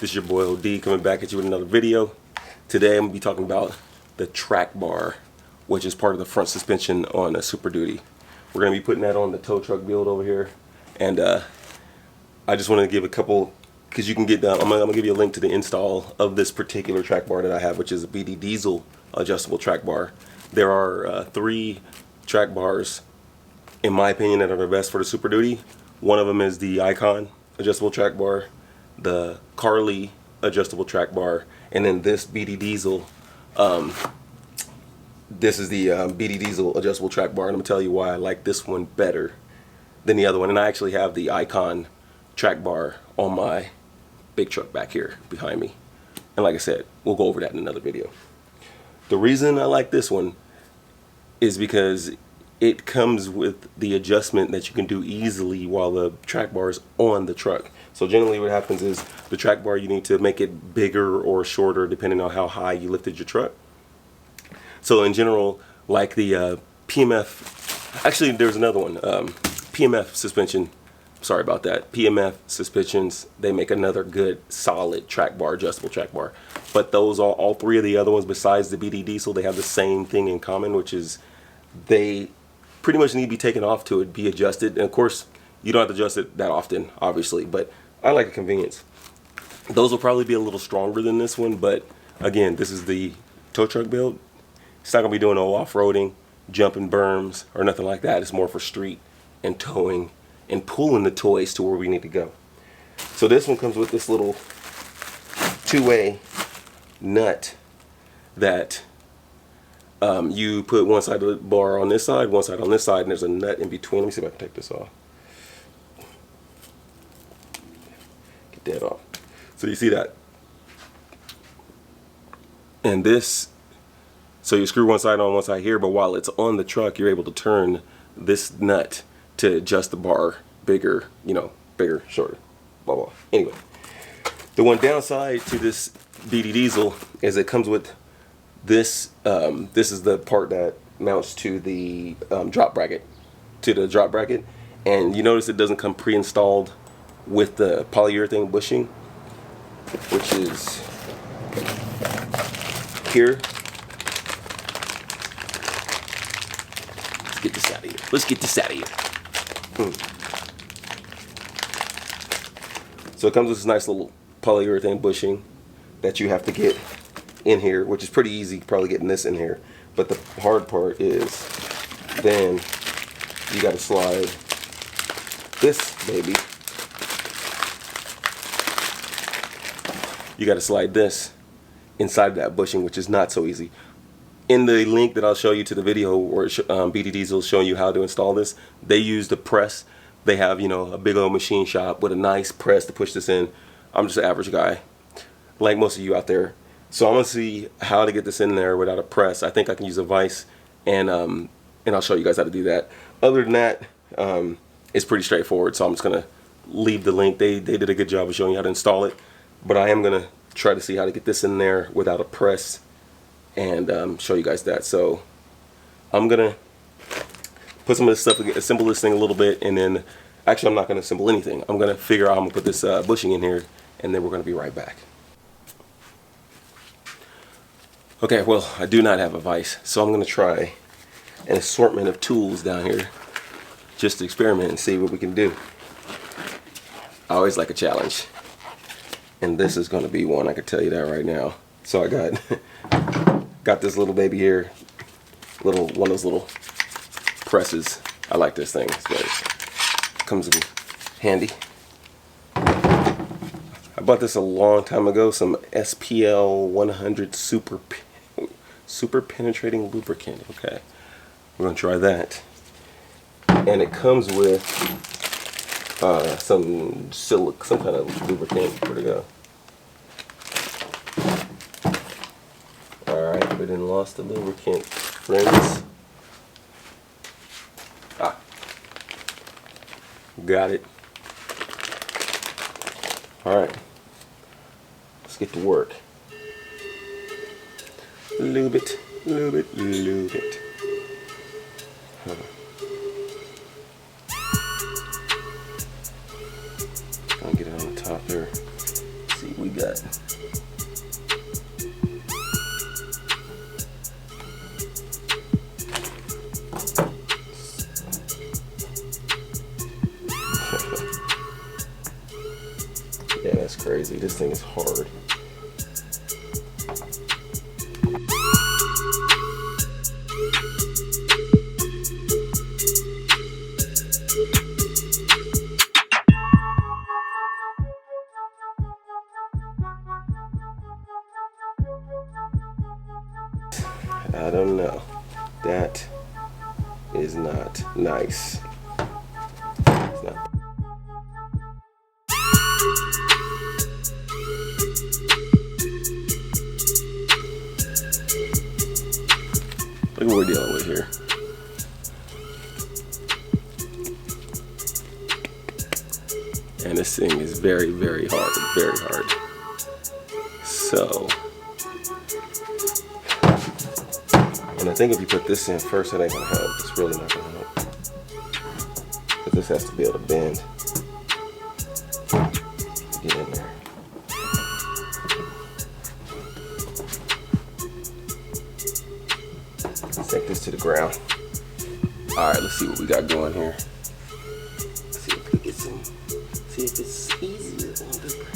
This is your boy OD coming back at you with another video. Today I'm going to be talking about the track bar, which is part of the front suspension on a Super Duty. We're going to be putting that on the tow truck build over here. And I just want to give a couple, because you can get down, I'm going to give you a link to the install of this particular track bar that I have, which is a BD Diesel adjustable track bar. There are 3 track bars, in my opinion, that are the best for the Super Duty. One of them is the Icon adjustable track bar, the Carly adjustable track bar, and then this BD Diesel. This is the BD Diesel adjustable track bar, and I'm gonna tell you why I like this one better than the other one. And I actually have the Icon track bar on my big truck back here behind me. And like I said, we'll go over that in another video. The reason I like this one is because it comes with the adjustment that you can do easily while the track bar is on the truck. So generally what happens is the track bar, you need to make it bigger or shorter depending on how high you lifted your truck. So in general, like the PMF, actually there's another one, PMF suspension, sorry about that, PMF suspensions, they make another good solid track bar, adjustable track bar. But those, all 3 of the other ones besides the BD Diesel, they have the same thing in common, which is they pretty much need to be taken off to be adjusted. And of course, you don't have to adjust it that often, obviously, but I like the convenience. Those will probably be a little stronger than this one, but again, this is the tow truck build. It's not gonna be doing no off-roading, jumping berms, or nothing like that. It's more for street and towing and pulling the toys to where we need to go. So this one comes with this little 2-way nut that you put one side of the bar on this side, one side on this side, and there's a nut in between. Let me see if I can take this off. Get that off. So you see that? And this, so you screw one side on one side here, but while it's on the truck, you're able to turn this nut to adjust the bar bigger, you know, bigger, shorter, blah, blah. Anyway, the one downside to this BD Diesel is it comes with this. This is the part that mounts to the drop bracket, and you notice it doesn't come pre-installed with the polyurethane bushing, which is here. Let's get this out of here. Let's get this out of here. So it comes with this nice little polyurethane bushing that you have to get in here, which is pretty easy, probably getting this in here. But the hard part is then you got to slide this baby. You got to slide this inside of that bushing, which is not so easy. In the link that I'll show you to the video where BD Diesel is showing you how to install this, they use the press. They have, you know, a big old machine shop with a nice press to push this in. I'm just an average guy, like most of you out there. So I'm gonna see how to get this in there without a press. I think I can use a vise, and I'll show you guys how to do that. Other than that, it's pretty straightforward. So I'm just gonna leave the link. They did a good job of showing you how to install it, but I am gonna try to see how to get this in there without a press and show you guys that. So I'm gonna put some of this stuff, assemble this thing a little bit, and then actually I'm not gonna assemble anything. I'm gonna figure out how I'm gonna put this bushing in here, and then we're gonna be right back. Okay, well, I do not have a vise, so I'm going to try an assortment of tools down here just to experiment and see what we can do. I always like a challenge, and this is going to be one, I can tell you that right now. So I got this little baby here, one of those little presses. I like this thing, it comes in handy. I bought this a long time ago, some SPL 100 super penetrating lubricant. Okay, we're gonna try that, and it comes with some kind of lubricant. Where'd it go? All right, we didn't lost the lubricant, friends. Got it. All right, let's get to work. Lube it, lube it, lube it. Gonna get it on the top here. See what we got? Yeah, that's crazy. This thing is hard. I don't know. That is not nice. It's not. Look at what we're dealing with here. And this thing is very, very hard, very hard. So, and I think if you put this in first, it ain't gonna help. It's really not gonna help. Because this has to be able to bend. Get in there. Let's take this to the ground. All right, let's see what we got going here. See if we get some. See if it's easier on the ground.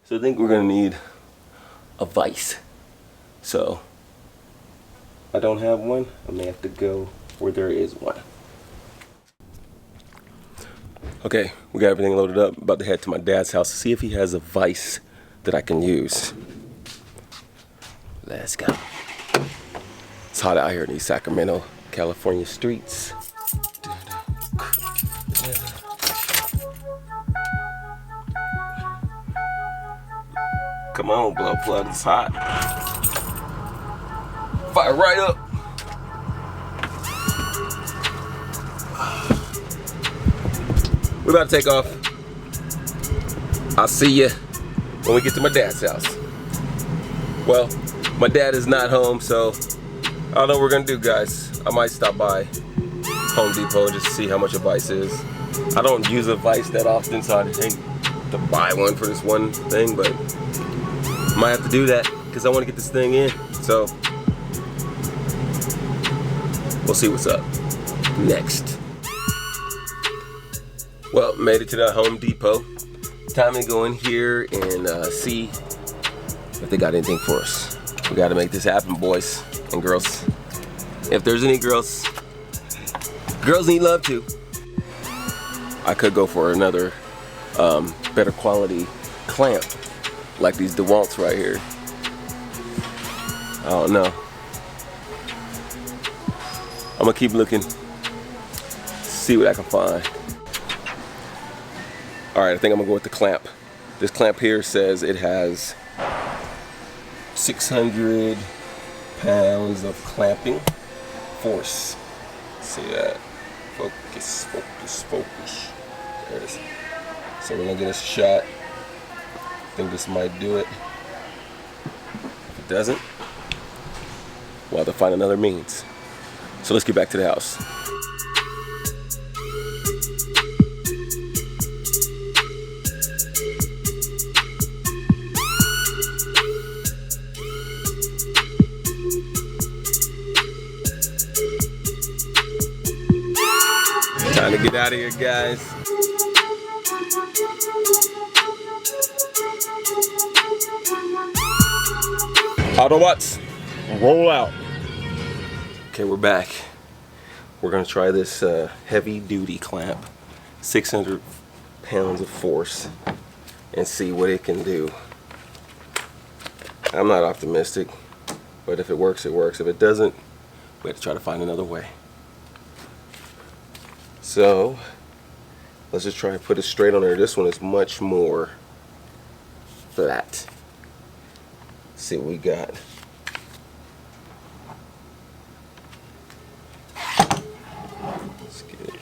So I think we're gonna need a vise. So I don't have one. I may have to go where there is one. Okay, we got everything loaded up. About to head to my dad's house to see if he has a vise that I can use. Let's go. It's hot out here in these Sacramento, California streets. Come on, blood flood, it's hot. Fire right up. We're about to take off. I'll see you when we get to my dad's house. Well, my dad is not home, so I don't know what we're gonna do, guys. I might stop by Home Depot just to see how much a vise is. I don't use a vise that often, so I hate to buy one for this one thing, but might have to do that because I want to get this thing in. So we'll see what's up next. Well, made it to the Home Depot. Time to go in here and see if they got anything for us. We got to make this happen, boys and girls. If there's any girls, girls need love too. I could go for another better quality clamp, like these DeWalt's right here. I don't know. I'm gonna keep looking, see what I can find. All right, I think I'm gonna go with the clamp. This clamp here says it has 600 pounds of clamping force. See that? Focus, focus, focus. There it is. So we're gonna get a shot. I think this might do it. If it doesn't, we'll have to find another means. So let's get back to the house. Time to get out of here, guys. Autobots, roll out. Okay, we're back. We're gonna try this heavy duty clamp, 600 pounds of force, and see what it can do. I'm not optimistic, but if it works, it works. If it doesn't, we have to try to find another way. So let's just try and put it straight on there. This one is much more flat. Let's see what we got. Let's get it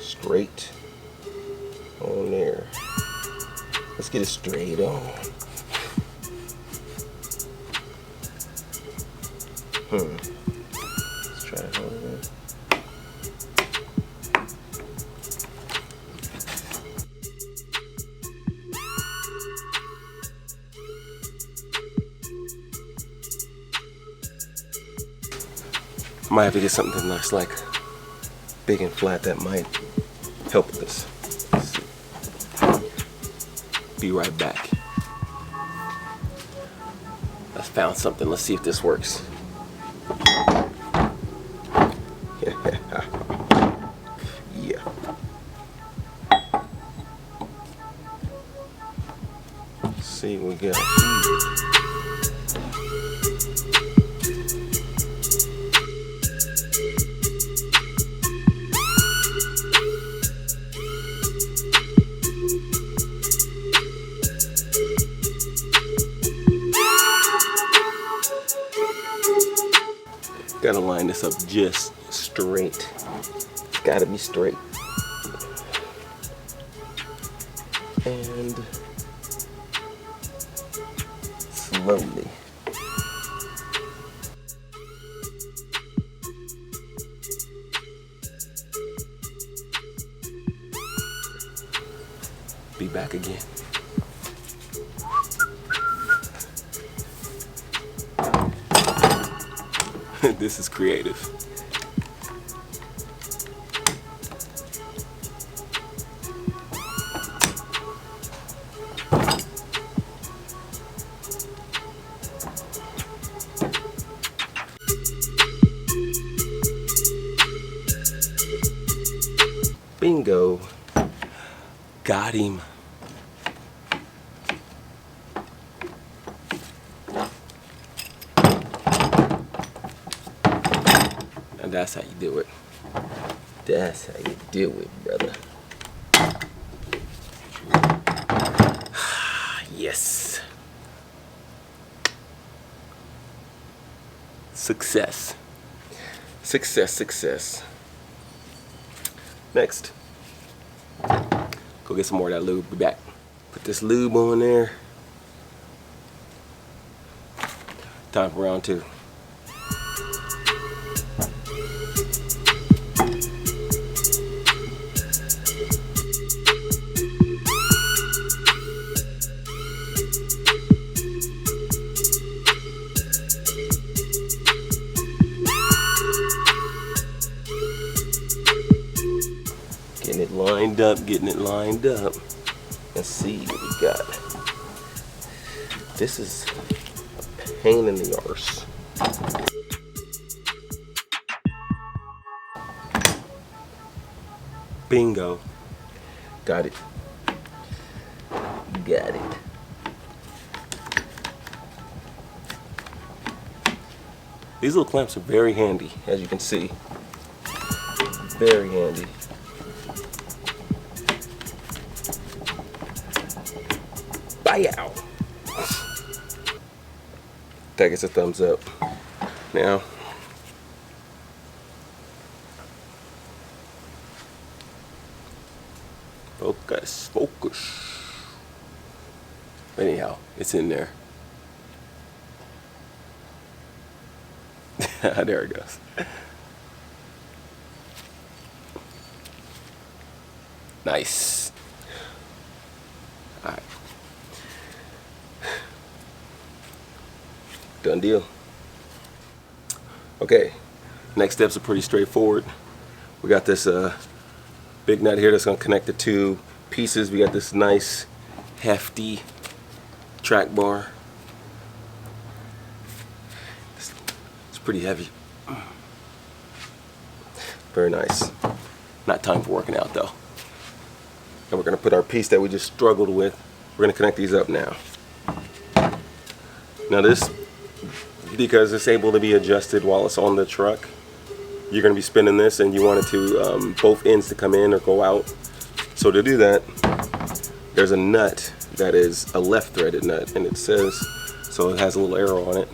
straight on there. get it straight on. Let's try it over. Might have to get something nice, like big and flat, that might help with this. Be right back. I found something. Let's see if this works. Yeah. Let's see what we got here. Gotta line this up just straight. It's gotta be straight. And slowly. Be back again. This is creative. Bingo. Got him. And that's how you do it. That's how you do it, brother. Yes. Success. Success, success. Next. Go get some more of that lube. Be back. Put this lube on there. Time for round two. Getting it lined up, getting it lined up. Let's see what we got. This is a pain in the arse. Bingo. Got it. Got it. These little clamps are very handy, as you can see. Very handy. Bye-ow. That gets a thumbs up. Now, focus, focus. Anyhow, it's in there. There it goes. Nice. All right. Done deal. Okay, next steps are pretty straightforward. We got this big nut here that's going to connect the two pieces. We got this nice hefty track bar. It's pretty heavy. Very nice. Not time for working out though. And we're going to put our piece that we just struggled with. We're going to connect these up now. Now this, because it's able to be adjusted while it's on the truck, you're going to be spinning this and you want it to both ends to come in or go out. So to do that, there's a nut that is a left threaded nut, and it says, so it has a little arrow on it.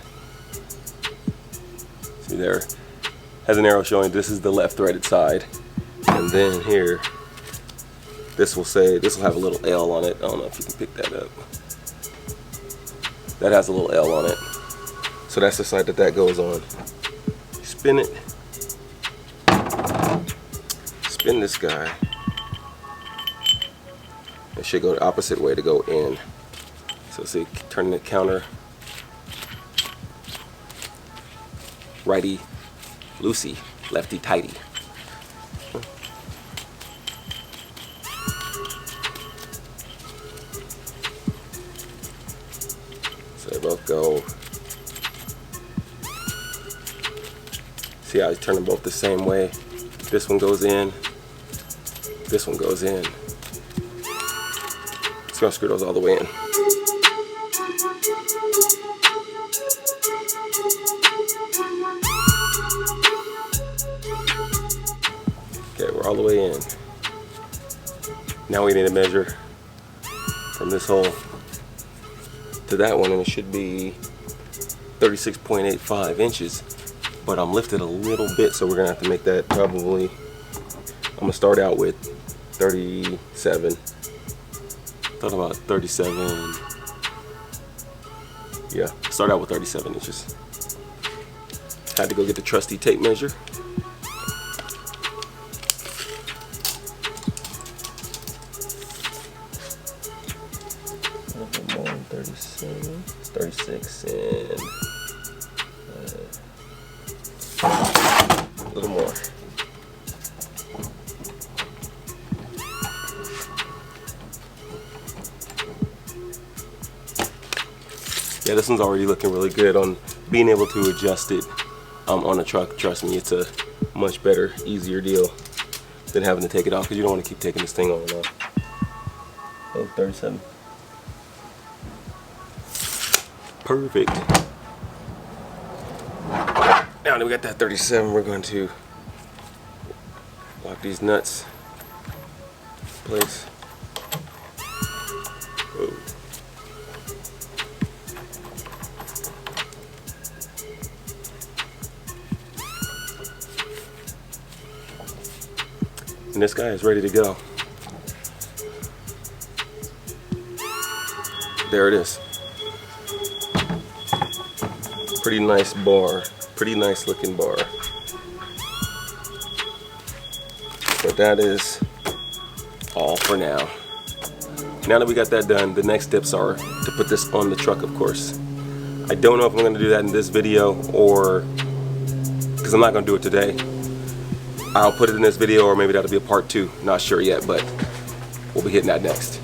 See there, has an arrow showing this is the left threaded side. And then here This will have a little L on it. I don't know if you can pick that up. That has a little L on it. So that's the side that goes on. Spin it. Spin this guy. It should go the opposite way to go in. So see, turning the counter. Righty loosey, lefty tighty. So they both go. See how I turn them both the same way? This one goes in, this one goes in. It's gonna screw those all the way in. Okay, we're all the way in. Now we need to measure from this hole to that one, and it should be 36.85 inches. But I'm lifted a little bit, so we're gonna have to make that probably. I'm gonna start out with 37. Thought about 37. Yeah, start out with 37 inches. Had to go get the trusty tape measure. A little bit more than 37. It's 36 and a little more. Yeah, this one's already looking really good on being able to adjust it on a truck. Trust me, it's a much better, easier deal than having to take it off, because you don't want to keep taking this thing on and off. Oh, 37. Perfect. Now that we got that 37, we're going to lock these nuts in place. Whoa. And this guy is ready to go. There it is. Pretty nice bar. Pretty nice looking bar. But that is all for now. Now that we got that done, the next steps are to put this on the truck, of course. I don't know if I'm going to do that in this video, or because I'm not going to do it today. I'll put it in this video, or maybe that'll be a part 2. Not sure yet, but we'll be hitting that next.